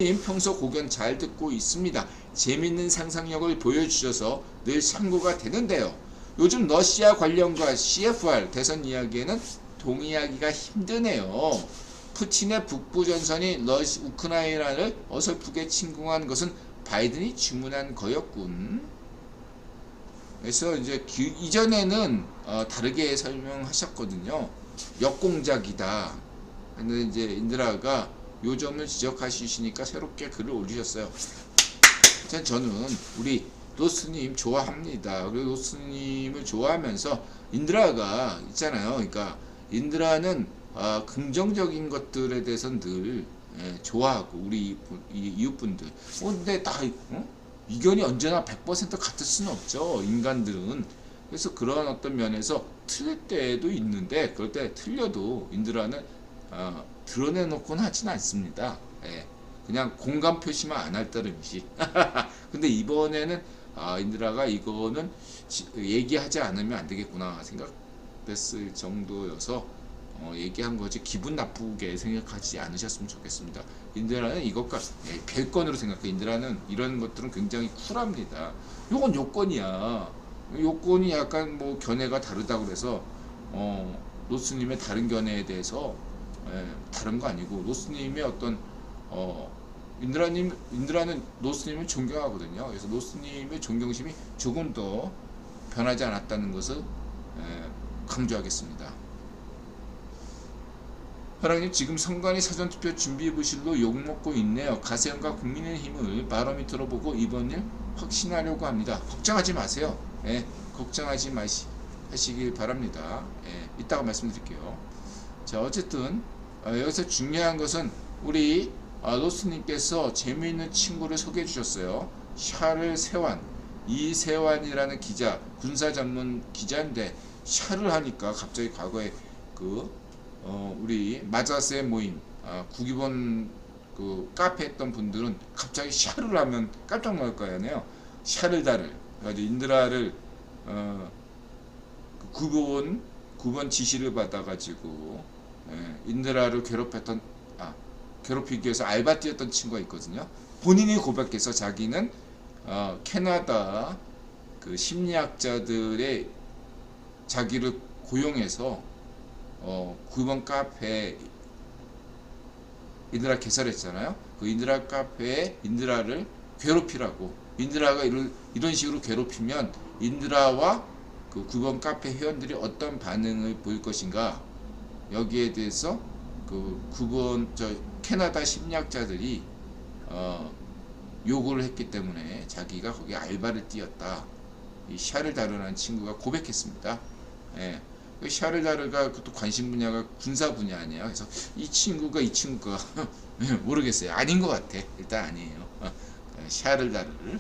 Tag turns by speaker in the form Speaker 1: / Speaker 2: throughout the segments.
Speaker 1: 로스님 평소 고견 잘 듣고 있습니다. 재밌는 상상력을 보여주셔서 늘 참고가 되는데요. 요즘 러시아 관련과 CFR 대선 이야기에는 동의하기가 힘드네요. 푸틴의 북부 전선이 우크라이나를 어설프게 침공한 것은 바이든이 주문한 거였군. 그래서 이제 이전에는 다르게 설명하셨거든요. 역공작이다. 근데 이제 인드라가 요 점을 지적하시니까 새롭게 글을 올리셨어요. 저는 우리 로스님 좋아합니다. 그리고 로스님을 좋아하면서 인드라가 있잖아요. 그러니까 인드라는 긍정적인 것들에 대해서는 늘 좋아하고 우리 이웃분들. 근데 다 의견이 언제나 100% 같을 수는 없죠. 인간들은. 그래서 그런 어떤 면에서 틀릴 때도 있는데 그럴 때 틀려도 인드라는 드러내놓고는 하진 않습니다. 그냥 공감 표시만 안 할 따름이지. 근데 이번에는 인드라가 이거는 얘기하지 않으면 안 되겠구나 생각됐을 정도여서 얘기한 거지 기분 나쁘게 생각하지 않으셨으면 좋겠습니다. 인드라는 이것과 별건으로 생각해. 인드라는 이런 것들은 굉장히 쿨합니다. 요건 요건이야. 요건이 약간 뭐 견해가 다르다고 그래서 로스님의 다른 견해에 대해서 다른 거 아니고 로스님의 어떤 인드라는 로스님을 존경하거든요. 그래서 로스님의 존경심이 조금 더 변하지 않았다는 것을 강조하겠습니다. 화랑님 지금 선관위 사전투표 준비부실로 욕먹고 있네요. 가세연과 국민의힘을 바로미터로 보고 이번 일 확신하려고 합니다. 걱정하지 마세요. 걱정하지 하시길 바랍니다. 이따가 말씀드릴게요. 자, 어쨌든 여기서 중요한 것은 우리 로스님께서 재미있는 친구를 소개해 주셨어요. 샤를 세완, 이세완이라는 기자, 군사 전문 기자인데 샤를 하니까 갑자기 과거에 우리 마자세 모임 국기본 카페 했던 분들은 갑자기 샤를 하면 깜짝 놀랄 거 아니에요. 샤를다를 그래가지고 인드라를 구본 지시를 받아가지고 인드라를 괴롭히기 위해서 알바 뛰었던 친구가 있거든요. 본인이 고백해서 자기는 캐나다 심리학자들의 자기를 고용해서 구번 카페 인드라 개설했잖아요. 그 인드라 카페에 인드라를 괴롭히라고. 인드라가 이런 식으로 괴롭히면 인드라와 그 구번 카페 회원들이 어떤 반응을 보일 것인가. 여기에 대해서 캐나다 심리학자들이 요구를 했기 때문에 자기가 거기 알바를 뛰었다. 이 샤를다르라는 친구가 고백했습니다. 샤를다르가 그것도 관심 분야가 군사 분야 아니에요. 그래서 이 친구가 모르겠어요. 아닌 것 같아. 일단 아니에요. 샤를다르를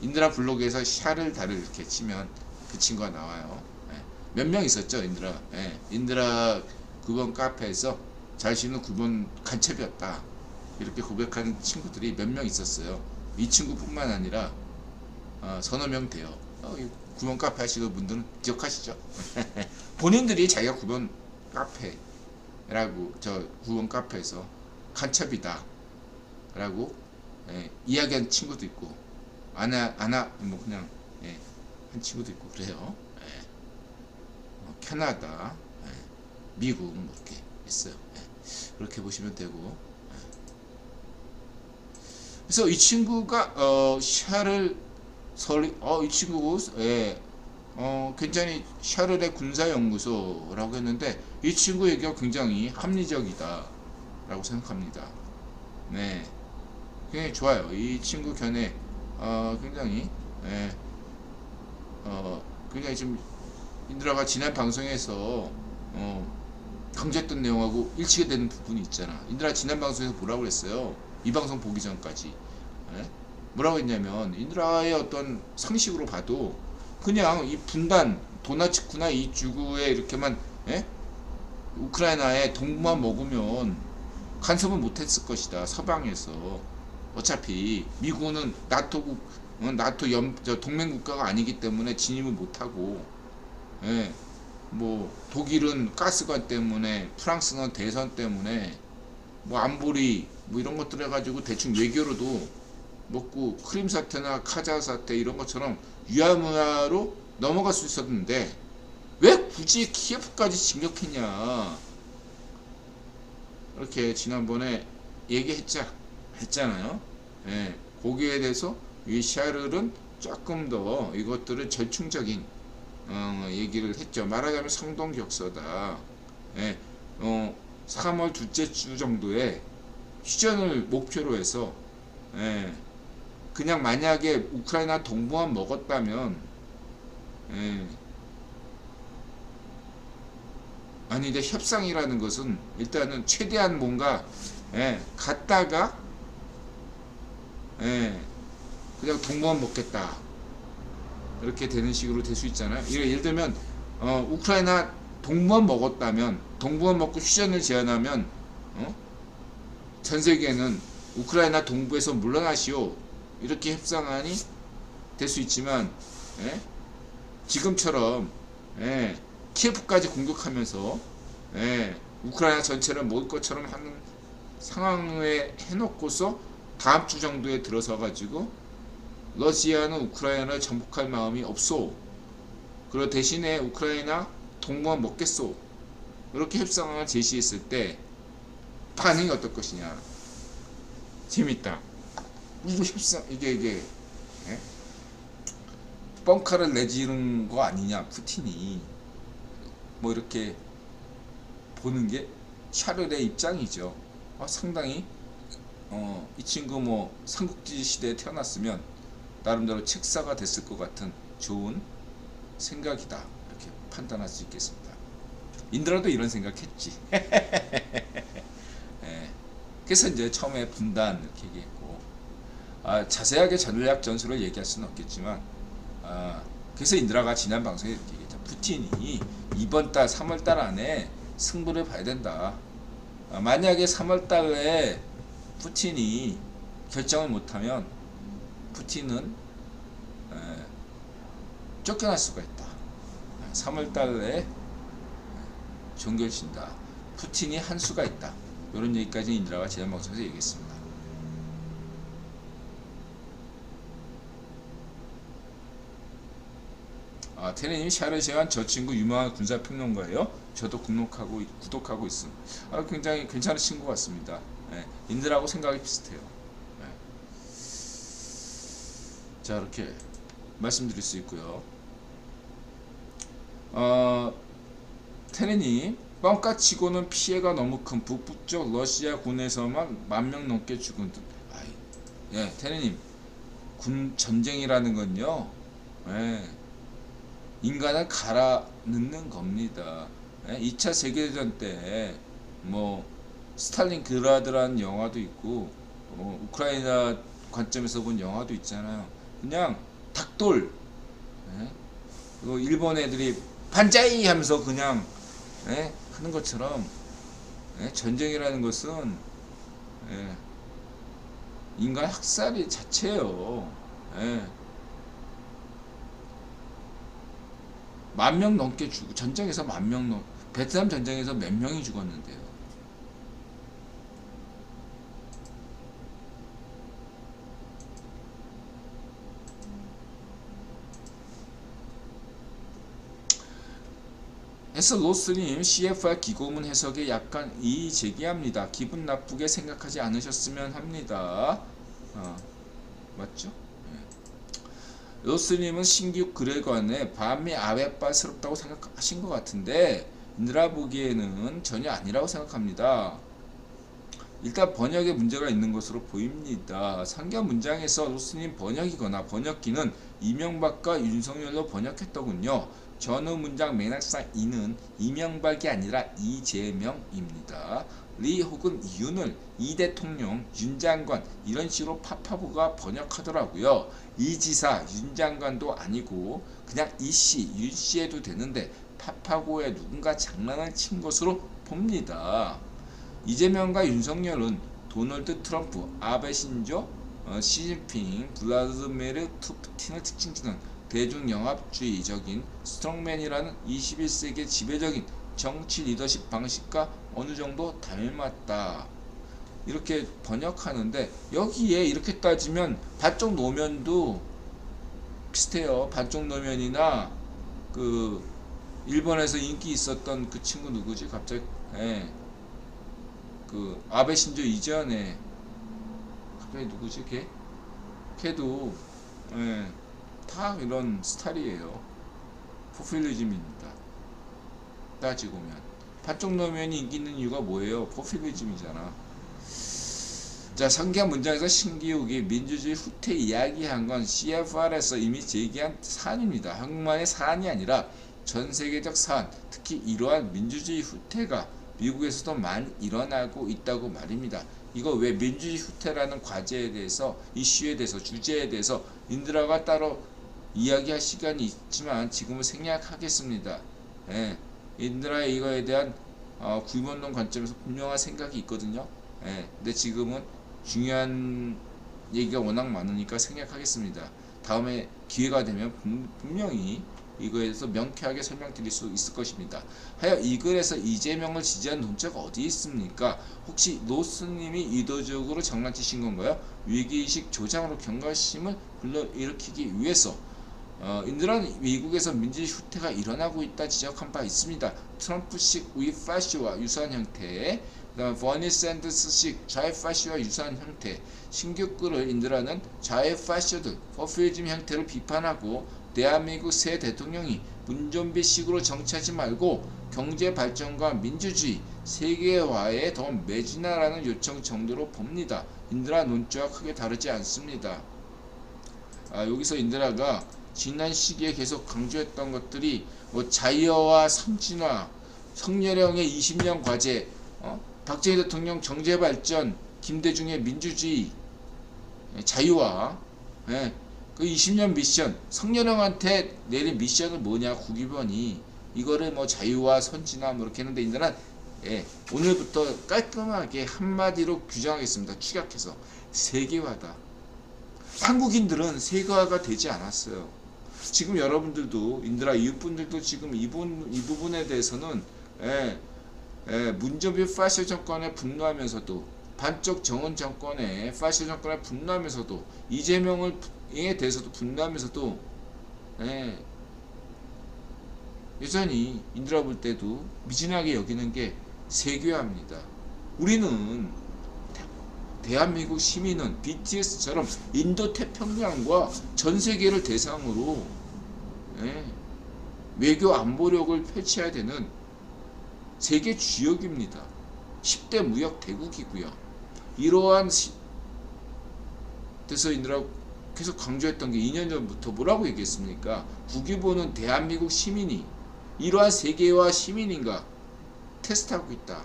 Speaker 1: 인드라 블로그에서 샤를다르 이렇게 치면 그 친구가 나와요. 몇 명 있었죠. 인드라 9번 카페에서 자신은 9번 간첩이었다. 이렇게 고백하는 친구들이 몇 명 있었어요. 이 친구뿐만 아니라 서너 명 돼요. 9번 카페 하시는 분들은 기억하시죠? 본인들이 자기가 9번 카페라고 9번 카페에서 간첩이다 라고 이야기한 친구도 있고 뭐 그냥 한 친구도 있고 그래요. 캐나다, 미국 뭐 이렇게 있어요. 그렇게 보시면 되고. 그래서 이 친구가 이 친구 굉장히 샤를의 군사연구소라고 했는데 이 친구 얘기가 굉장히 합리적이다 라고 생각합니다. 굉장히 좋아요. 이 친구 견해 굉장히 굉장히 좀 인드라가 지난 방송에서 강조했던 내용하고 일치가 되는 부분이 있잖아. 인드라 지난 방송에서 뭐라고 그랬어요? 이 방송 보기 전까지 뭐라고 했냐면 인드라의 어떤 상식으로 봐도 그냥 이 분단 도나츠크나 이주구에 이렇게만 우크라이나에 동부만 먹으면 간섭은 못했을 것이다. 서방에서 어차피 미국은 나토 동맹 국가가 아니기 때문에 진입을 못하고 뭐 독일은 가스관 때문에 프랑스는 대선 때문에 뭐 안보리 뭐 이런 것들 해가지고 대충 외교로도 먹고 크림 사태나 카자 사태 이런 것처럼 유야무야로 넘어갈 수 있었는데 왜 굳이 키예프까지 진격했냐 이렇게 지난번에 했잖아요. 예, 거기에 대해서 이 샤를은 조금 더 이것들을 절충적인 얘기를 했죠. 말하자면 성동격서다. 예, 3월 둘째 주 정도에 휴전을 목표로 해서 예, 그냥 만약에 우크라이나 동부만 먹었다면 예, 아니 근데 협상이라는 것은 일단은 최대한 뭔가 예, 갔다가 예, 그냥 동부만 먹겠다 이렇게 되는 식으로 될 수 있잖아요. 예를 들면 우크라이나 동부만 먹었다면 동부만 먹고 휴전을 제안하면 전 세계는 우크라이나 동부에서 물러나시오 이렇게 협상안이 될 수 있지만 예? 지금처럼 예, 키예프까지 공격하면서 예, 우크라이나 전체를 먹을 것처럼 하는 상황에 해놓고서 다음 주 정도에 들어서 가지고 러시아는 우크라이나를 정복할 마음이 없소. 그리고 대신에 우크라이나 동부만 먹겠소. 이렇게 협상을 제시했을 때 반응이 어떨 것이냐. 재밌다. 이거 협상 이게 예? 뻥카를 내지는 거 아니냐 푸틴이 뭐 이렇게 보는 게 샤를의 입장이죠. 상당히 이 친구 뭐 삼국지 시대에 태어났으면 나름대로 책사가 됐을 것 같은 좋은 생각이다 이렇게 판단할 수 있겠습니다. 인드라도 이런 생각했지. 예. 그래서 이제 처음에 분단 이렇게 얘기했고 자세하게 전략 전술을 얘기할 수는 없겠지만 그래서 인드라가 지난 방송에 이렇게 얘기했죠. 푸틴이 이번 달 3월달 안에 승부를 봐야 된다. 만약에 3월달에 푸틴이 결정을 못하면 푸틴은 쫓겨날 수가 있다. 3월달에 종결신다. 푸틴이 한 수가 있다. 이런 얘기까지 인드라가 지난 방송에서 얘기했습니다. 테레님 샤를 제한 저 친구 유명한 군사평론가예요. 저도 구독하고 있습니다. 굉장히 괜찮은 친구 같습니다. 인드라하고 생각이 비슷해요. 자 이렇게 말씀드릴 수 있고요. 테레님 뻥카치고는 피해가 너무 큰 북부쪽 러시아 군에서만 10,000명 넘게 죽은 듯. 예, 테레님 군 전쟁이라는 건요. 인간을 갈아 넣는 겁니다. 2차 세계대전 때 뭐 스탈린그라드라는 영화도 있고 우크라이나 관점에서 본 영화도 있잖아요. 그냥 닭돌 일본 애들이 반자이 하면서 그냥 하는 것처럼 전쟁이라는 것은 인간 학살이 자체예요. 10,000명 넘게 죽고 전쟁에서 10,000명 베트남 전쟁에서 몇 명이 죽었는데요. 해서 로스님 CFR 기고문 해석에 약간 이의 제기합니다. 기분 나쁘게 생각하지 않으셨으면 합니다. 맞죠? 로스님은 신규 글에 밤이 아랫발스럽다고 생각하신 것 같은데 인드라 보기에는 전혀 아니라고 생각합니다. 일단 번역에 문제가 있는 것으로 보입니다. 상경 문장에서 로스님 번역이거나 번역기는 이명박과 윤석열로 번역했더군요. 전후 문장 맥락상 이는 이명박이 아니라 이재명입니다. 리 혹은 윤을 이 대통령, 윤 장관 이런 식으로 파파고가 번역하더라고요. 이 지사, 윤 장관도 아니고 그냥 이씨, 윤씨 해도 되는데 파파고에 누군가 장난을 친 것으로 봅니다. 이재명과 윤석열은 도널드 트럼프, 아베 신조, 시진핑, 블라드미르 푸틴을 특징 지는 대중영합주의적인 스트롱맨이라는 21세기의 지배적인 정치 리더십 방식과 어느 정도 닮았다. 이렇게 번역하는데 여기에 이렇게 따지면 반쪽 노면도 비슷해요. 반쪽 노면이나 그 일본에서 인기 있었던 그 친구 누구지? 갑자기 예. 그 아베 신조 이전에 갑자기 누구지? 걔도 예. 다 이런 스타일이에요. 포퓰리즘입니다. 따지고 보면 반쪽 노면이 인기 있는 이유가 뭐예요? 포퓰리즘이잖아. 자, 상기한 문장에서 신기욱이 민주주의 후퇴 이야기한 건 CFR에서 이미 제기한 사안입니다. 한국만의 사안이 아니라 전 세계적 사안, 특히 이러한 민주주의 후퇴가 미국에서도 많이 일어나고 있다고 말입니다. 이거 왜 민주주의 후퇴라는 과제에 대해서, 이슈에 대해서, 주제에 대해서 인드라가 따로 이야기할 시간이 있지만 지금은 생략하겠습니다. 예, 인드라의 이거에 대한 구입운동 관점에서 분명한 생각이 있거든요. 예, 근데 지금은 중요한 얘기가 워낙 많으니까 생략하겠습니다. 다음에 기회가 되면 분명히 이거에 대해서 명쾌하게 설명드릴 수 있을 것입니다. 하여 이 글에서 이재명을 지지한 논자가 어디 있습니까? 혹시 노스님이 의도적으로 장난치신 건가요? 위기의식 조장으로 경각심을 불러일으키기 위해서 인드라는 미국에서 민주주의 후퇴가 일어나고 있다 지적한 바 있습니다. 트럼프식 우파시와 유사한 형태의 버니 샌더스식 좌파시와 유사한 형태 신규글을 인드라는 좌파시들 포퓰리즘 형태를 비판하고 대한민국 새 대통령이 문좀비식으로 정치하지 말고 경제 발전과 민주주의 세계화에 더 매진하라는 요청 정도로 봅니다. 인드라 논조와 크게 다르지 않습니다. 여기서 인드라가 지난 시기에 계속 강조했던 것들이 뭐 자유와 선진화, 성렬형의 20년 과제, 박정희 대통령 경제발전, 김대중의 민주주의, 자유화, 그 20년 미션, 성렬형한테 내린 미션은 뭐냐, 국유번이 이거를 뭐 자유와 선진화 뭐 이렇게 했는데 인드는 오늘부터 깔끔하게 한마디로 규정하겠습니다. 축약해서 세계화다. 한국인들은 세계화가 되지 않았어요. 지금 여러분들도 인드라 이웃분들도 지금 이 부분에 대해서는 문정비 파시오 정권에 분노하면서도 반쪽 정원 정권에 파시오 정권에 분노하면서도 이재명에 대해서도 분노하면서도 여전히 인드라 볼 때도 미진하게 여기는 게 세계화입니다. 우리는 대한민국 시민은 BTS처럼 인도 태평양과 전 세계를 대상으로 외교 안보력을 펼쳐야 되는 세계 주역입니다. 10대 무역 대국이고요. 이러한 그래서 인드라 계속 강조했던 게 2년 전부터 뭐라고 얘기했습니까? 국유보는 대한민국 시민이 이러한 세계화 시민인가 테스트하고 있다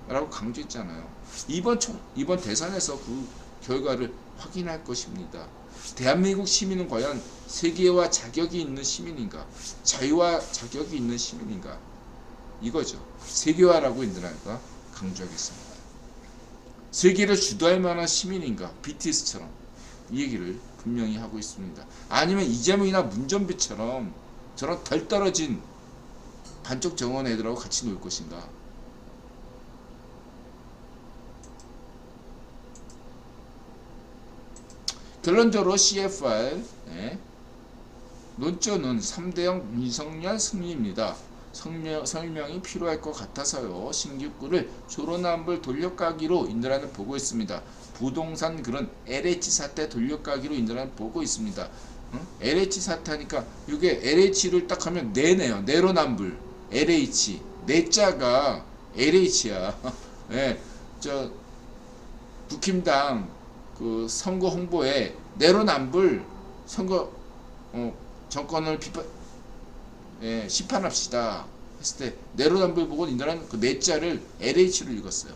Speaker 1: 라고 강조했잖아요. 이번 대선에서 그 결과를 확인할 것입니다. 대한민국 시민은 과연 세계화 자격이 있는 시민인가, 자유화 자격이 있는 시민인가, 이거죠. 세계화라고 인드라가 강조하겠습니다. 세계를 주도할 만한 시민인가, BTS처럼 이 얘기를 분명히 하고 있습니다. 아니면 이재명이나 문전비처럼 저런 덜 떨어진 반쪽 정원 애들하고 같이 놀 것인가. 결론적으로 CFR 논조는 3대형 윤석열 승리입니다. 설명이 필요할 것 같아서요. 신규구를 조로남불 돌려가기로 인드라는 보고 있습니다. 부동산 글은 LH 사태 돌려가기로 인드라는 보고 있습니다. LH 사태니까 이게 LH를 딱 하면 내네요. 내로남불 LH 내자가 LH야. 저 국힘당 그 선거 홍보에 내로남불 선거 정권을 심판합시다 했을 때 내로남불 보고 인드라는 그 내자를 LH로 읽었어요.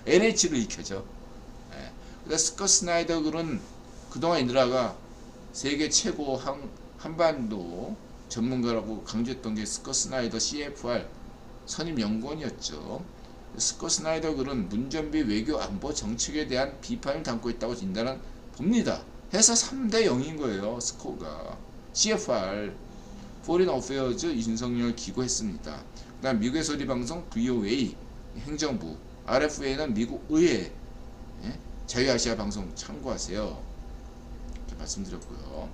Speaker 1: LH로 읽혀져. 그래서 스콧 스나이더 글은 그동안 인드라가 세계 최고 한반도 전문가라고 강조했던 게 스콧 스나이더 CFR 선임 연구원이었죠. 스콧 스나이더 글은 문전비 외교 안보 정책에 대한 비판을 담고 있다고 인다는 봅니다. 해서 3대 0인 거예요. 스코가 CFR Foreign Affairs 윤석열 기고했습니다. 그 다음 미국의 소리 방송 VOA 행정부 RFA는 미국 의회, 예? 자유아시아 방송 참고하세요. 이렇게 말씀드렸고요.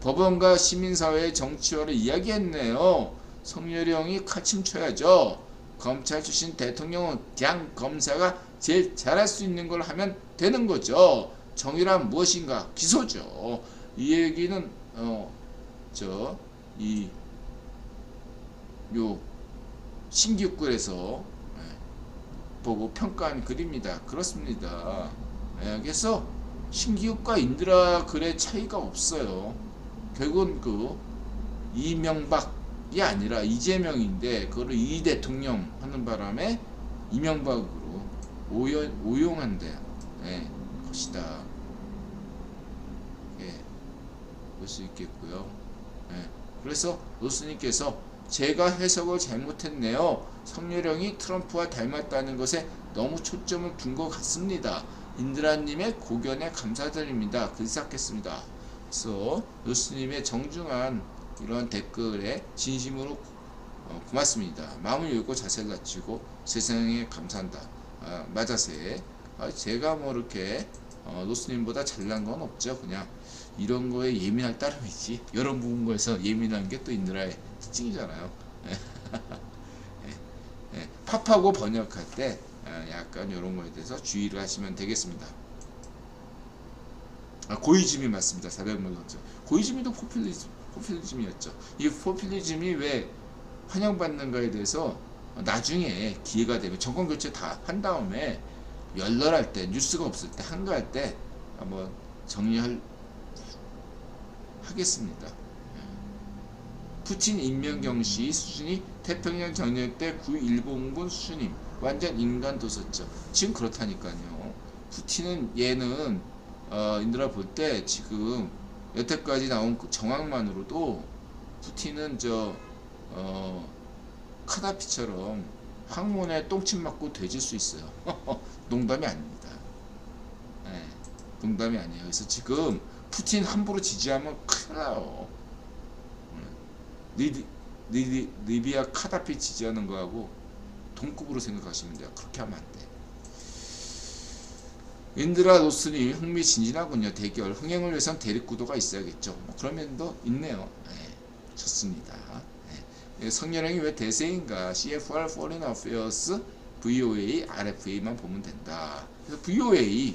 Speaker 1: 법원과 시민사회의 정치화를 이야기했네요. 성렬형이 카침쳐야죠. 검찰 출신 대통령은 그냥 검사가 제일 잘할 수 있는 걸 하면 되는 거죠. 정의란 무엇인가? 기소죠. 이 얘기는 신기육글에서 보고 평가한 글입니다. 그렇습니다. 그래서 신기육과 인드라 글의 차이가 없어요. 결국은 그 이명박이 아니라 이재명인데 그거를 이 대통령 하는 바람에 이명박으로 오용한대 것이다. 볼 수 있겠고요. 그래서 노스님께서 제가 해석을 잘못했네요. 성렬형이 트럼프와 닮았다는 것에 너무 초점을 둔 것 같습니다. 인드라님의 고견에 감사드립니다. 글 쌓겠습니다. 그래서 노스님의 정중한 이런 댓글에 진심으로 고맙습니다. 마음을 열고 자세를 갖추고 세상에 감사한다. 맞아세. 제가 뭐 이렇게 노스님보다 잘난 건 없죠. 그냥 이런 거에 예민할 따름이지. 여러 부분에서 예민한 게 또 인드라의 특징이잖아요. 팝하고 번역할 때 약간 이런 거에 대해서 주의를 하시면 되겠습니다. 고이즈미 맞습니다. 400만 원죠. 고이즈미도 포퓰리즘이었죠. 이 포퓰리즘이 왜 환영받는가에 대해서 나중에 기회가 되면 정권 교체 다 한 다음에 열렬할 때, 뉴스가 없을 때, 한가할 때 한번 하겠습니다. 푸틴 임명경시 수준이 태평양 전역 때 구일본군 수준임. 완전 인간 도서죠. 지금 그렇다니까요. 푸틴은 얘는 인드라 볼 때 지금 여태까지 나온 그 정황만으로도 푸틴은 카다피처럼 항문에 똥침 맞고 돼질 수 있어요. 농담이 아닙니다. 농담이 아니에요. 그래서 지금 푸틴 함부로 지지하면 큰일 나요. 리비아 카다피 지지하는 거하고 동급으로 생각하시면 돼요. 그렇게 하면 안 돼. 인드라 노스님 흥미진진하군요. 대결 흥행을 위해선 대립구도가 있어야겠죠. 그런 면도 있네요. 좋습니다. 성렬형이 왜 대세인가? CFR Foreign Affairs VOA RFA만 보면 된다. 그래서 VOA